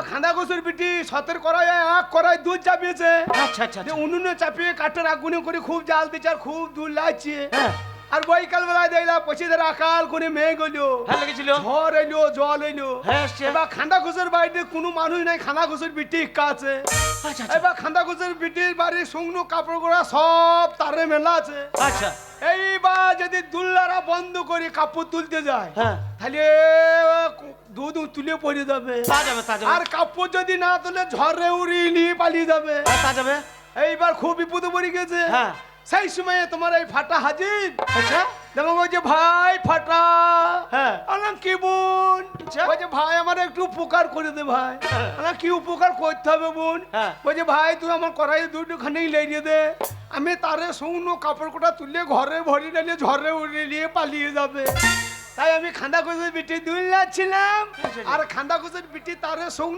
খান্দা গোসের বিটি সতের করায় এক করায় দুধ চাপিয়েছে। আচ্ছা আচ্ছা যে উনুনে চাপিয়ে কাঠের আগুনে করে খুব জাল দিচ্ছে আর খুব দুধ লাগছে। হ্যাঁ আর বৈকাল বেলায় দেখলাম পচে ধরে আকাল করে মেঘ হইলো, হ্যাঁ লেগেছিল ঝড় এলো, জল এলো। হ্যাঁ এসছে এবার খান্দা ঘোষের বাড়িতে কোনো মানুষ নাই, খান্দা ঘোষের বিটি একা আছে। আচ্ছা এবার খান্দা ঘোষের বিটির বাড়ির শুকনো কাপড় গোড়া সব তারে মেলা আছে। আচ্ছা এইবার যদি দুল্লারা বন্ধ করে কাপড় তুলতে যায় হ্যাঁ তাহলে দুধ তুলে পড়ে যাবে। তা যাবে তা যাবে আর কাপড় যদি না তুলে ঝড়ে উড়িয়ে নিয়ে পালিয়ে যাবে। তা যাবে এইবার খুব বিপদে পড়ে গেছে। হ্যাঁ সেই সময় তোমার এই ফাটা হাজির। আচ্ছা দেখো বলছে ভাই ফাটা। হ্যাঁ বললাম কি বোন? বলছে ভাই আমার একটু উপকার করে দে ভাই। বললাম কি উপকার করতে হবে বোন? হ্যাঁ বলছে ভাই তুই আমার কড়াইয়ে দুটোখানেই লেগে দে, আমি তারে শুকনো কাপড় কোটা তুলে ঘরে ভরি নিয়ে ঝড়ে উড়িয়ে নিয়ে পালিয়ে যাবে। তাই আমি খান্দা ঘোষের বিটি দুল যাচ্ছিলাম আর খান্দা ঘোষের বিটি তারে শুকনো